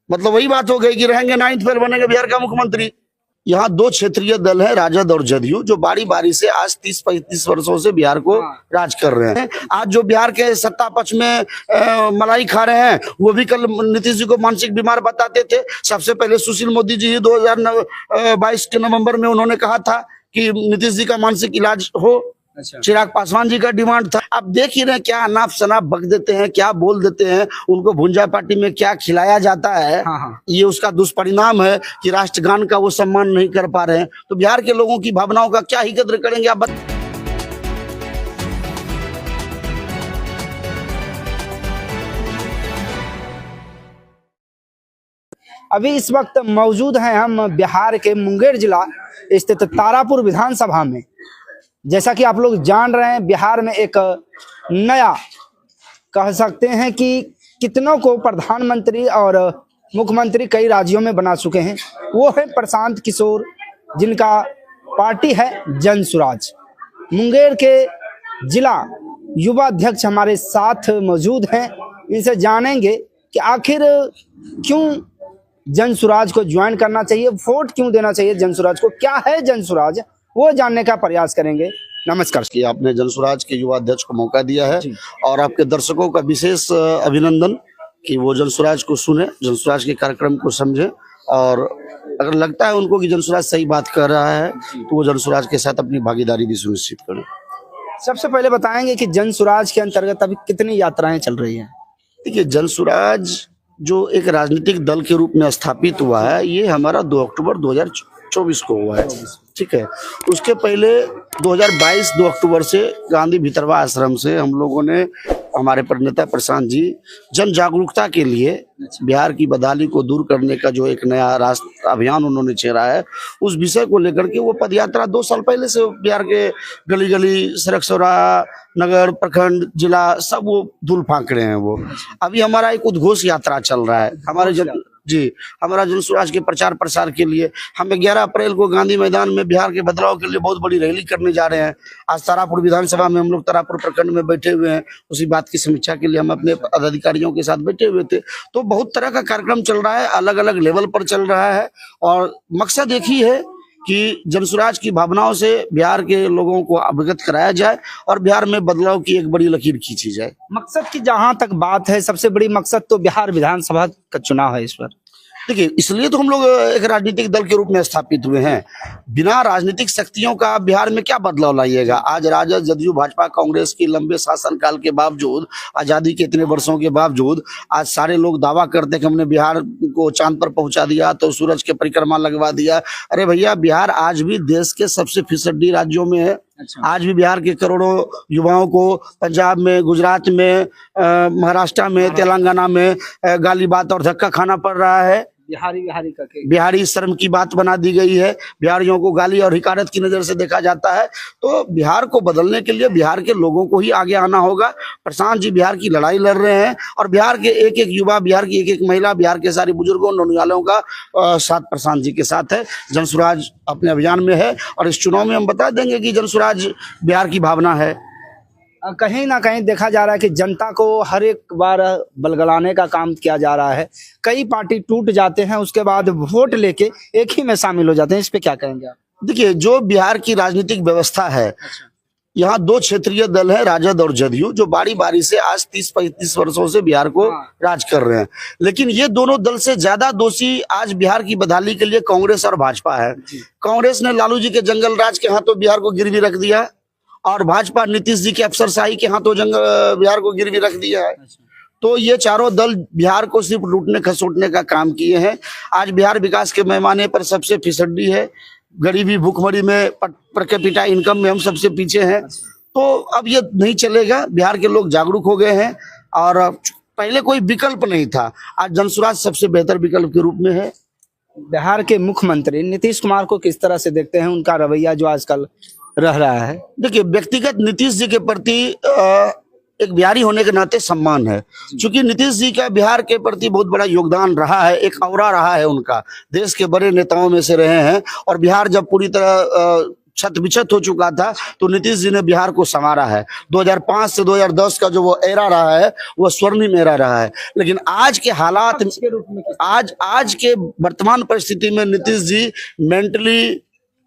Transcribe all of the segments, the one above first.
मतलब वही बात हो गई कि रहेंगे 9th फेल बनेंगे बिहार का मुख्यमंत्री। यहाँ दो क्षेत्रीय दल है, राजद और जदयू, जो बारी बारी से आज 30-35 वर्षों से बिहार को राज कर रहे हैं। आज जो बिहार के सत्ता पक्ष में मलाई खा रहे हैं, वो भी कल नीतीश जी को मानसिक बीमार बताते थे। सबसे पहले सुशील मोदी जी 2022 के नवंबर में उन्होंने कहा था कि नीतीश जी का मानसिक इलाज हो। चिराग पासवान जी का डिमांड था। अब देख ही रहे क्या अनाप शनाप बक देते हैं, क्या बोल देते हैं, उनको भुंजा पार्टी में क्या खिलाया जाता है। ये उसका दुष्परिणाम है कि राष्ट्रगान का वो सम्मान नहीं कर पा रहे हैं। तो बिहार के लोगों की भावनाओं का क्या ही कद्र करेंगे आप अभी इस वक्त मौजूद हैं हम बिहार के मुंगेर जिला स्थित तारापुर विधानसभा में। जैसा कि आप लोग जान रहे हैं, बिहार में एक नया कह सकते हैं कि कितनों को प्रधानमंत्री और मुख्यमंत्री कई राज्यों में बना चुके हैं। वो है प्रशांत किशोर, जिनका पार्टी है जन सुराज। मुंगेर के जिला युवा अध्यक्ष हमारे साथ मौजूद हैं। इनसे जानेंगे कि आखिर क्यों जन सुराज को ज्वाइन करना चाहिए, वोट क्यों देना चाहिए जन सुराज को, क्या है जन सुराज, वो जानने का प्रयास करेंगे। नमस्कार। कि आपने जन सुराज के युवा अध्यक्ष को मौका दिया है और आपके दर्शकों का विशेष अभिनंदन कि वो जन सुराज को सुने, जन सुराज के कार्यक्रम को समझे, और अगर लगता है उनको कि जन सुराज सही बात कर रहा है तो वो जन सुराज के साथ अपनी भागीदारी भी सुनिश्चित करें। सबसे पहले बताएंगे कि जन सुराज के अंतर्गत अभी कितनी यात्राएं चल रही हैं? देखिए, जन सुराज जो एक राजनीतिक दल के रूप में स्थापित हुआ है, ये हमारा 2 अक्टूबर 2024 को हुआ है। ठीक है, उसके पहले 2022 2 अक्टूबर से गांधी भितरवा आश्रम से हम लोगों ने, हमारे प्रणेता प्रशांत जी, जन जागरूकता के लिए बिहार की बदहाली को दूर करने का जो एक नया राष्ट्र अभियान उन्होंने छेड़ा है, उस विषय को लेकर के वो पदयात्रा 2 साल पहले से बिहार के गली गली, सड़क चौराहा, नगर, प्रखंड, जिला सब वो धूल फांक रहे हैं। वो अभी हमारा एक उद्घोष यात्रा चल रहा है हमारा जन सुराज के प्रचार प्रसार के लिए। हम 11 अप्रैल को गांधी मैदान में बिहार के बदलाव के लिए बहुत बड़ी रैली करने जा रहे हैं। आज तारापुर विधानसभा में हम लोग तारापुर प्रखंड में बैठे हुए हैं, उसी बात की समीक्षा के लिए हम अपने पदाधिकारियों के साथ बैठे हुए थे। तो बहुत तरह का कार्यक्रम चल रहा है, अलग अलग लेवल पर चल रहा है, और मकसद एक ही है कि जन सुराज की भावनाओं से बिहार के लोगों को अवगत कराया जाए और बिहार में बदलाव की एक बड़ी लकीर खींची जाए। मकसद की जहां तक बात है, सबसे बड़ी मकसद तो बिहार विधानसभा का चुनाव है इस पर। देखिए, इसलिए तो हम लोग एक राजनीतिक दल के रूप में स्थापित हुए हैं। बिना राजनीतिक शक्तियों का बिहार में क्या बदलाव लाइएगा। आज राजद, जदयू, भाजपा, कांग्रेस की लंबे शासनकाल के बावजूद, आजादी के इतने वर्षों के बावजूद, आज सारे लोग दावा करते हैं कि हमने बिहार को चांद पर पहुंचा दिया, तो सूरज के परिक्रमा लगवा दिया। अरे भैया, बिहार आज भी देश के सबसे फिसड्डी राज्यों में है। आज भी बिहार के करोड़ों युवाओं को पंजाब में, गुजरात में, महाराष्ट्र में, तेलंगाना में गाली बात और धक्का खाना पड़ रहा है। बिहारी शर्म की बात बना दी गई है। बिहारियों को गाली और हिकारत की नजर से देखा जाता है। तो बिहार को बदलने के लिए बिहार के लोगों को ही आगे आना होगा। प्रशांत जी बिहार की लड़ाई लड़ रहे हैं, और बिहार के एक एक युवा, बिहार की एक एक महिला, बिहार के सारे बुजुर्गों, नौनिहालों का साथ प्रशांत जी के साथ है। जन सुराज अपने अभियान में है, और इस चुनाव में हम बता देंगे कि जन सुराज बिहार की भावना है। कहीं ना कहीं देखा जा रहा है कि जनता को हर एक बार बलगलाने का काम किया जा रहा है। कई पार्टी टूट जाते हैं, उसके बाद वोट लेके एक ही में शामिल हो जाते हैं। इस पे क्या कहेंगे आप? देखिए, जो बिहार की राजनीतिक व्यवस्था है, यहाँ 2 क्षेत्रीय दल है, राजद और जदयू, जो बारी बारी से आज 30-35 वर्षों से बिहार को राज कर रहे हैं। लेकिन ये दोनों दल से ज्यादा दोषी आज बिहार की बदहाली के लिए कांग्रेस और भाजपा है। कांग्रेस ने लालू जी के जंगल राज के हाथों बिहार को गिरवी रख दिया, और भाजपा नीतीश जी के अफसरशाही के हाथों बिहार को गिरवी रख दिया है। तो ये चारों दल बिहार को सिर्फ लूटने खसोटने का काम किए हैं। आज बिहार विकास के पैमाने पर सबसे फिसड्डी है। गरीबी, भूखमरी में, पर कैपिटा इनकम में हम सबसे पीछे हैं। तो अब ये नहीं चलेगा। बिहार के लोग जागरूक हो गए हैं, और पहले कोई विकल्प नहीं था, आज जन सुराज सबसे बेहतर विकल्प के रूप में है। बिहार के मुख्यमंत्री नीतीश कुमार को किस तरह से देखते हैं, उनका रवैया जो आजकल रह रहा है? देखिए, व्यक्तिगत नीतीश जी के प्रति एक बिहारी होने के नाते सम्मान है, क्योंकि नीतीश जी का बिहार के प्रति बहुत बड़ा योगदान रहा है, एक औरा रहा है उनका। देश के बड़े नेताओं में से रहे हैं, और बिहार जब पूरी तरह छत हो चुका था, तो नीतीश जी ने बिहार को संवारा है। 2005 से 2010 का जो वो एरा रहा है वो स्वर्णिम एरा रहा है। लेकिन आज के हालात, आज के वर्तमान परिस्थिति में नीतीश जी मेंटली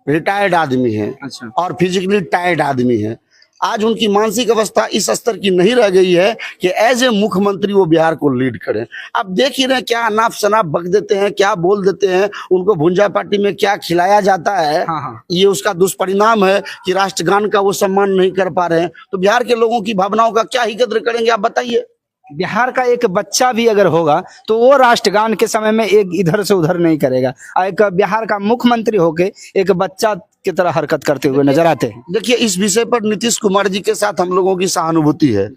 रिटायर्ड आदमी है और फिजिकली टायर्ड आदमी है। आज उनकी मानसिक अवस्था इस स्तर की नहीं रह गई है कि एज ए मुख्यमंत्री वो बिहार को लीड करें। अब देख ही रहे क्या अनाप शनाप बक देते हैं, क्या बोल देते हैं, उनको भुंजा पार्टी में क्या खिलाया जाता है। ये उसका दुष्परिणाम है कि राष्ट्रगान का वो सम्मान नहीं कर पा रहे हैं। तो बिहार के लोगों की भावनाओं का क्या ही कद्र करेंगे, आप बताइए। बिहार का एक बच्चा भी अगर होगा तो वो राष्ट्रगान के समय में एक इधर से उधर नहीं करेगा। एक बिहार का मुख्यमंत्री होके एक बच्चा की तरह हरकत करते हुए नजर आते हैं। देखिए, इस विषय पर नीतीश कुमार जी के साथ हम लोगों की सहानुभूति है।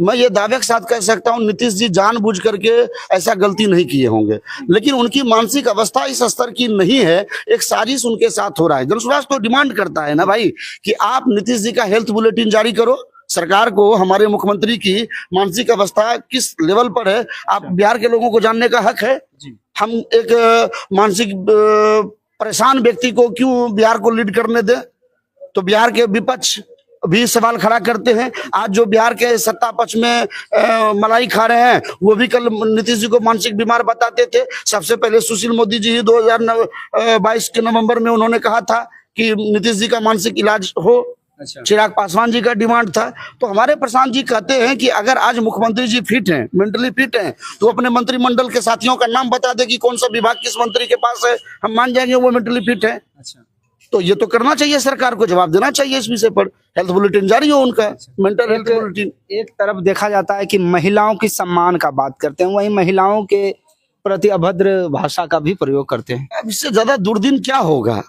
मैं ये दावे के साथ कह सकता हूँ नीतीश जी जानबूझ करके ऐसा गलती नहीं किए होंगे, लेकिन उनकी मानसिक अवस्था इस स्तर की नहीं है। एक साजिश उनके साथ हो रहा है। जनसुराज तो डिमांड करता है ना भाई कि आप नीतीश जी का हेल्थ बुलेटिन जारी करो। सरकार को हमारे मुख्यमंत्री की मानसिक अवस्था किस लेवल पर है, आप बिहार के लोगों को जानने का हक है। हम एक मानसिक परेशान व्यक्ति को क्यों बिहार को लीड करने दें? तो बिहार के विपक्ष भी सवाल खड़ा करते हैं। आज जो बिहार के सत्ता पक्ष में मलाई खा रहे हैं वो भी कल नीतीश जी को मानसिक बीमार बताते थे। सबसे पहले सुशील मोदी जी 2022 के नवंबर में उन्होंने कहा था कि नीतीश जी का मानसिक इलाज हो। चिराग पासवान जी का डिमांड था। तो हमारे प्रशांत जी कहते हैं कि अगर आज मुख्यमंत्री जी फिट हैं, मेंटली फिट हैं, तो अपने मंत्रिमंडल के साथियों का नाम बता दे कि कौन सा विभाग किस मंत्री के पास है, हम मान जाएंगे वो मेंटली फिट है। तो ये तो करना चाहिए, सरकार को जवाब देना चाहिए इस विषय पर। हेल्थ बुलेटिन जारी हो उनका, मेंटल हेल्थ बुलेटिन। एक तरफ देखा जाता है कि महिलाओं की सम्मान का बात करते हैं, वहीं महिलाओं के प्रति अभद्र भाषा का भी प्रयोग करते हैं। अब इससे ज्यादा दुर्दिन क्या होगा?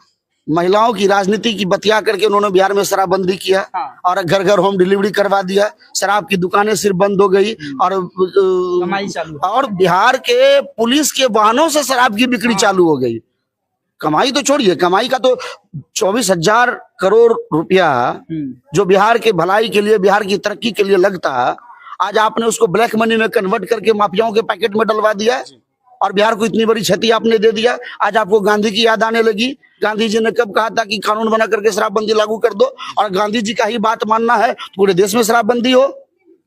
महिलाओं की राजनीति की बतिया करके उन्होंने बिहार में शराबबंदी किया और घर घर होम डिलीवरी करवा दिया। शराब की दुकानें सिर्फ बंद हो गई और बिहार के पुलिस के वाहनों से शराब की बिक्री चालू हो गई। कमाई तो छोड़िए, कमाई का तो 24,000 करोड़ रुपया जो बिहार के भलाई के लिए, बिहार की तरक्की के लिए लगता, आज आपने उसको ब्लैक मनी में कन्वर्ट करके माफियाओं के पैकेट में डलवा दिया और बिहार को इतनी बड़ी क्षति आपने दे दिया। आज आपको गांधी की याद आने लगी। गांधी जी ने कब कहा था कि कानून बना करके शराबबंदी लागू कर दो, और गांधी जी का ही बात मानना है तो पूरे देश में शराबबंदी हो।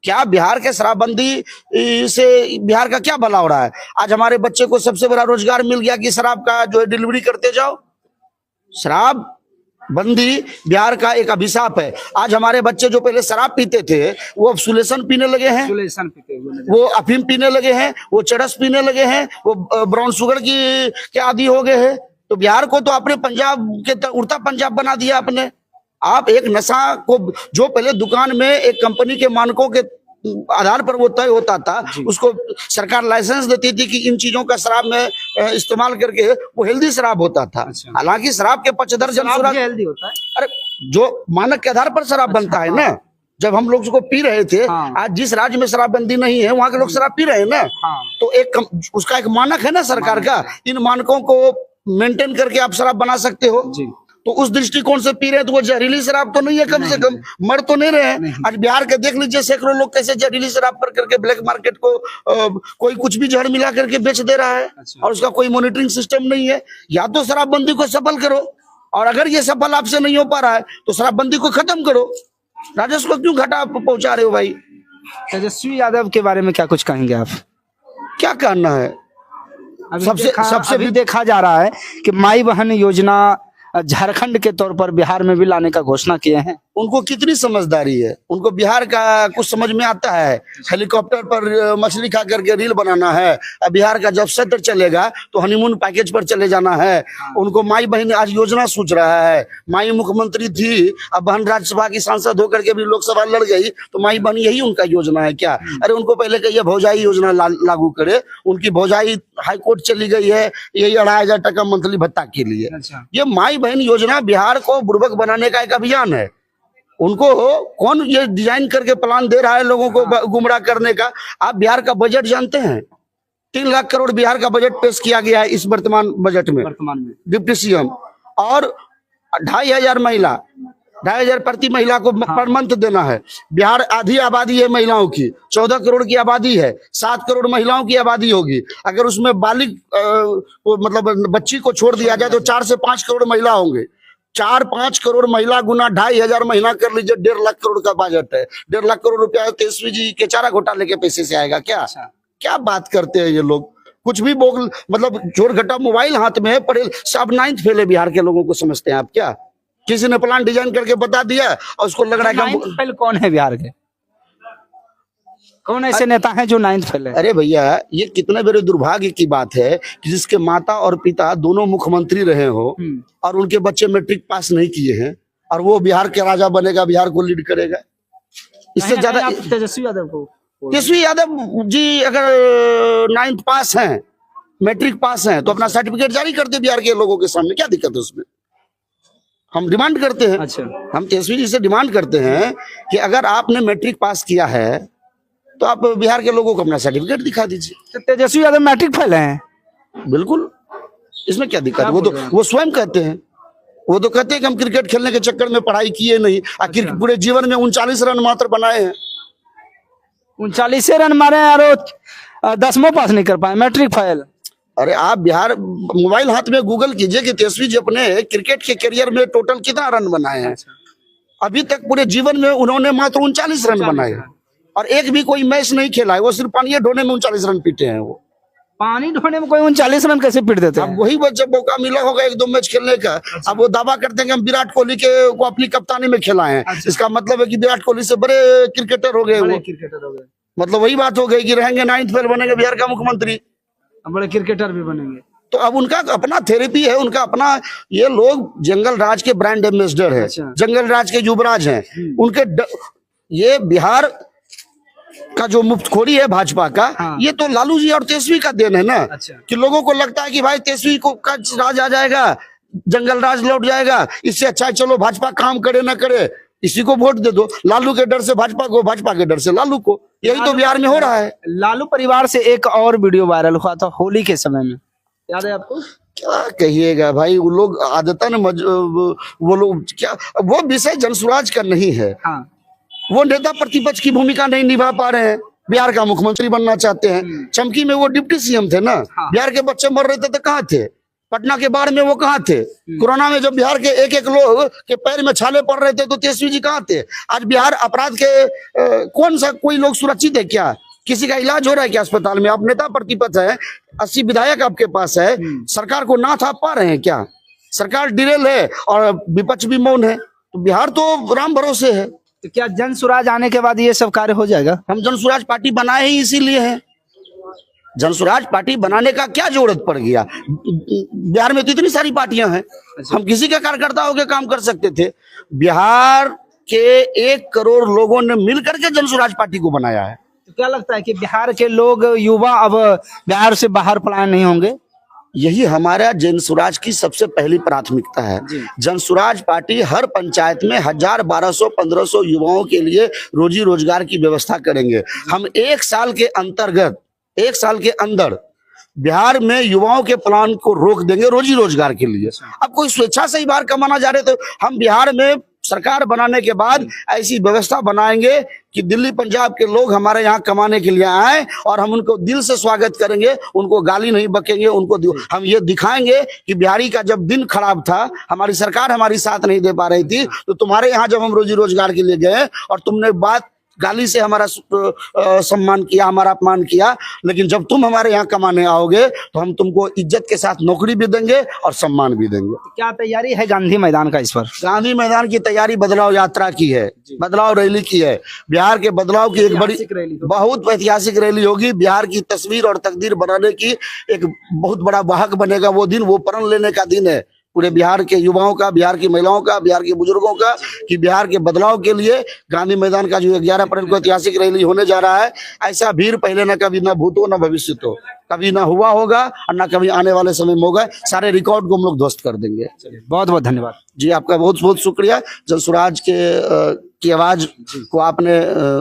क्या बिहार के शराबबंदी से बिहार का क्या भला हो रहा है? आज हमारे बच्चे को सबसे बड़ा रोजगार मिल गया कि शराब का जो है डिलीवरी करते जाओ। शराब बंदी बिहार का एक अभिशाप है। आज हमारे बच्चे जो पहले शराब पीते थे वो अब सुलेसन पीने लगे हैं, वो अफीम पीने लगे हैं, वो चरस पीने लगे हैं, वो ब्राउन शुगर के आदी हो गए हैं। तो बिहार को तो आपने पंजाब के उड़ता पंजाब बना दिया आपने। आप एक नशा को जो पहले दुकान में एक कंपनी के मानकों के आधार पर वो तय होता था, उसको सरकार लाइसेंस देती थी कि इन चीजों का शराब में इस्तेमाल करके वो हेल्दी शराब होता था। हालांकि शराब के पक्षधर जनसुराज हेल्दी होता है। अरे जो मानक के आधार पर शराब बनता है ना, जब हम लोग उसको पी रहे थे, आज जिस राज्य में शराबबंदी नहीं है वहां के लोग शराब पी रहे हैं ना, तो एक उसका एक मानक है ना सरकार का। इन मानकों को मेंटेन करके आप शराब बना सकते हो। तो उस दृष्टिकोण से पी रहे हैं तो वो जहरीली शराब तो नहीं है, कम से कम मर तो नहीं रहे हैं। आज बिहार के देख लीजिए सैकड़ों लोग कैसे जहरीली शराब पर करके ब्लैक मार्केट को कोई कुछ भी जहर मिला करके बेच दे रहा है और उसका कोई मॉनिटरिंग सिस्टम नहीं है। या तो शराबबंदी को सफल करो, और अगर ये सफल आपसे नहीं हो पा रहा है तो शराबबंदी को खत्म करो। राजस्व को क्यों घाटा पहुंचा रहे हो भाई? तेजस्वी यादव के बारे में क्या कुछ कहेंगे आप? क्या कहना है? सबसे भी देखा जा रहा है कि माई बहन योजना झारखंड के तौर पर बिहार में भी लाने का घोषणा किए हैं। उनको कितनी समझदारी है? उनको बिहार का कुछ समझ में आता है? हेलीकॉप्टर पर मछली खा करके रील बनाना है। अब बिहार का जब सत्र चलेगा तो हनीमून पैकेज पर चले जाना है। उनको माई बहन आज योजना सोच रहा है। माई मुख्यमंत्री थी, अब बहन राज्यसभा की सांसद होकर के भी लोकसभा लड़ गई, तो माई बहन यही उनका योजना है क्या? अरे उनको पहले कहिए भौजाई योजना लागू करे। उनकी भौजाई हाईकोर्ट चली गई है यही 2,500 टका मंथली भत्ता के लिए। ये माई बहन योजना बिहार को बुर्बक बनाने का एक अभियान है। उनको कौन ये डिजाइन करके प्लान दे रहा है लोगों को गुमराह करने का? आप बिहार का बजट जानते हैं? 3 लाख करोड़ बिहार का बजट पेश किया गया है इस वर्तमान बजट में डिप्टी सीएम, और 2,500 महिला, 2,500 प्रति महिला को पर मंथ देना है। बिहार आधी आबादी है महिलाओं की, 14 करोड़ की आबादी है, 7 करोड़ महिलाओं की आबादी होगी। अगर उसमें बालिग मतलब बच्ची को छोड़ दिया जाए तो 4 से 5 करोड़ महिला होंगे। 4-5 करोड़ महिला गुना 2,500 महीना कर लीजिए, 1.5 लाख करोड़ का बजट है। 1.5 लाख करोड़ रुपया तेजस्वी जी के चारा घोटाले के पैसे से आएगा क्या? क्या बात करते हैं ये लोग, कुछ भी बोल, मतलब चोर घटा मोबाइल हाथ में है, पढ़े सब 9th फेल है बिहार के लोगों को समझते हैं आप क्या? किसी ने प्लान डिजाइन करके बता दिया और उसको लग रहा है कि फेल कौन है बिहार के? कौन ऐसे नेता हैं जो 9th फेल है? अरे भैया, ये कितने बड़े दुर्भाग्य की बात है कि जिसके माता और पिता दोनों मुख्यमंत्री रहे हो और उनके बच्चे मैट्रिक पास नहीं किए हैं और वो बिहार के राजा बनेगा, बिहार को लीड करेगा। इससे ज्यादा तेजस्वी यादव को, तेजस्वी यादव जी अगर 9th पास हैं, मैट्रिक पास हैं, तो अपना सर्टिफिकेट जारी कर दे बिहार के लोगों के सामने, क्या दिक्कत है उसमें? हम डिमांड करते हैं। अच्छा, हम तेजस्वी जी से डिमांड करते हैं कि अगर आपने मैट्रिक पास किया है तो आप बिहार के लोगों को अपना सर्टिफिकेट दिखा दीजिए। तो तेजस्वी यादव मैट्रिक फेल हैं? बिल्कुल, इसमें क्या दिक्कत है? वो स्वयं कहते हैं, वो तो कहते हैं कि हम क्रिकेट खेलने के चक्कर में पढ़ाई किए नहीं, आखिर पूरे जीवन में 39 रन मात्र बनाए हैं। 39 रन मारे हैं और 10वां पास नहीं कर पाए, मैट्रिक फेल। अरे आप बिहार मोबाइल हाथ में गूगल कीजिए कि तेजस्वी जी अपने क्रिकेट के करियर में टोटल कितना रन बनाए हैं। अभी तक पूरे जीवन में उन्होंने मात्र 39 रन बनाए हैं और एक भी कोई मैच नहीं खेला है। वो सिर्फ पानी ढोने में 39 रन पीटे हैं। वो पानी ढोने में कोई 39 रन कैसे पीट देते हैं? अब वही जब मौका मिला होगा 1-2 मैच खेलने का, अब वो दावा करते हैं कि हम विराट कोहली को अपनी कप्तानी में खिलाए हैं। इसका मतलब है कि विराट कोहली से बड़े क्रिकेटर हो गए वो। मतलब वही बात हो गई कि रहेंगे 9th फेल, बनेंगे बिहार का मुख्यमंत्री, बड़े क्रिकेटर भी बनेंगे। तो अब उनका अपना थेरेपी है, उनका अपना, ये लोग जंगल राज के ब्रांड एम्बेसडर है, जंगल राज के युवराज हैं। उनके ये बिहार का जो मुफ्तखोरी है भाजपा का, ये तो लालू जी और तेजस्वी का देन है ना। कि लोगों को लगता है कि भाई तेजस्वी को का राज आ जाएगा, जंगल राज लौट जाएगा, इससे अच्छा है चलो भाजपा काम करे ना करे इसी को वोट दे दो। लालू के डर से भाजपा को, भाजपा के डर से लालू को, यही तो बिहार में हो रहा है। लालू परिवार से एक और वीडियो वायरल हुआ था होली के समय में, याद है आपको? क्या कहिएगा भाई, वो लोग आदतन वो लोग क्या, वो विषय जनसुराज का नहीं है। वो नेता प्रतिपक्ष की भूमिका नहीं निभा पा रहे हैं, बिहार का मुख्यमंत्री बनना चाहते हैं। चमकी में वो डिप्टी सीएम थे ना, बिहार के बच्चे मर रहे थे तो कहाँ थे? पटना के बाढ़ में वो कहाँ थे? कोरोना में जब बिहार के एक लोग के पैर में छाले पड़ रहे थे तो तेजस्वी जी कहाँ थे? आज बिहार अपराध के कौन सा कोई लोग सुरक्षित है क्या? किसी का इलाज हो रहा है क्या अस्पताल में? आप नेता प्रतिपक्ष है, 80 विधायक आपके पास है, सरकार को ना था पा रहे हैं क्या? सरकार डिरेल है और विपक्ष भी मौन है, तो बिहार तो राम भरोसे है। तो क्या जन सुराज आने के बाद ये सब कार्य हो जाएगा? हम जन सुराज पार्टी बनाए ही इसीलिए है। जन सुराज पार्टी बनाने का क्या जरूरत पड़ गया? बिहार में तो इतनी सारी पार्टियां हैं, हम किसी के कार्यकर्ता होकर काम कर सकते थे। बिहार के 1 करोड़ लोगों ने मिलकर के जन सुराज पार्टी को बनाया है। तो क्या लगता है कि बिहार के लोग, युवा अब बिहार से बाहर पलायन नहीं होंगे? यही हमारा जन सुराज की सबसे पहली प्राथमिकता है। जन सुराज पार्टी हर पंचायत में 1000, 1200, 1500 युवाओं के लिए रोजी रोजगार की व्यवस्था करेंगे। हम 1 साल के अंतर्गत, 1 साल के अंदर बिहार में युवाओं के प्लान को रोक देंगे रोजी रोजगार के लिए। अब कोई स्वेच्छा से ही बाहर कमाना जा रहे, तो हम बिहार में सरकार बनाने के बाद ऐसी व्यवस्था बनाएंगे कि दिल्ली पंजाब के लोग हमारे यहाँ कमाने के लिए आए और हम उनको दिल से स्वागत करेंगे, उनको गाली नहीं बकेंगे, उनको हम ये दिखाएंगे कि बिहारी का जब दिन खराब था, हमारी सरकार हमारी साथ नहीं दे पा रही थी, तो तुम्हारे यहाँ जब हम रोजी रोजगार के लिए गए और तुमने बात गाली से हमारा सम्मान किया, हमारा अपमान किया, लेकिन जब तुम हमारे यहाँ कमाने आओगे तो हम तुमको इज्जत के साथ नौकरी भी देंगे और सम्मान भी देंगे। क्या तैयारी है गांधी मैदान का इस पर? गांधी मैदान की तैयारी बदलाव यात्रा की है, बदलाव रैली की है। बिहार के बदलाव की एक बड़ी, बहुत ऐतिहासिक रैली होगी। बिहार की तस्वीर और तकदीर बनाने की एक बहुत बड़ा वाहक बनेगा वो दिन, वो प्रण लेने का दिन है पूरे बिहार के युवाओं का, बिहार की महिलाओं का, बिहार के बुजुर्गों का, कि बिहार के बदलाव के लिए गांधी मैदान का जो 11 अप्रैल को ऐतिहासिक रैली होने जा रहा है, ऐसा भीड़ पहले न कभी न भूतो न भविष्य तो कभी ना हुआ होगा और ना कभी आने वाले समय में होगा। सारे रिकॉर्ड को हम लोग ध्वस्त कर देंगे। बहुत बहुत धन्यवाद जी, आपका बहुत बहुत शुक्रिया। जन सुराज की आवाज को आपने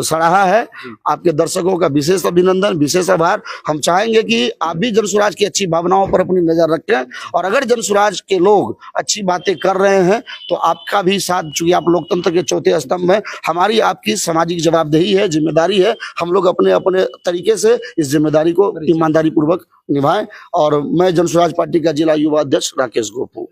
सराहा है, आपके दर्शकों का विशेष अभिनंदन, विशेष आभार। हम चाहेंगे कि आप भी जन सुराज की अच्छी भावनाओं पर अपनी नजर रखें और अगर जन सुराज के लोग अच्छी बातें कर रहे हैं तो आपका भी साथ, चूंकि आप लोकतंत्र के चौथे स्तंभ हैं, हमारी आपकी सामाजिक जवाबदेही है, जिम्मेदारी है। हम लोग अपने अपने तरीके से इस जिम्मेदारी को ईमानदारी पूर्वक निभाएं। और मैं जन सुराज पार्टी का जिला युवा अध्यक्ष राकेश गोप हूँ।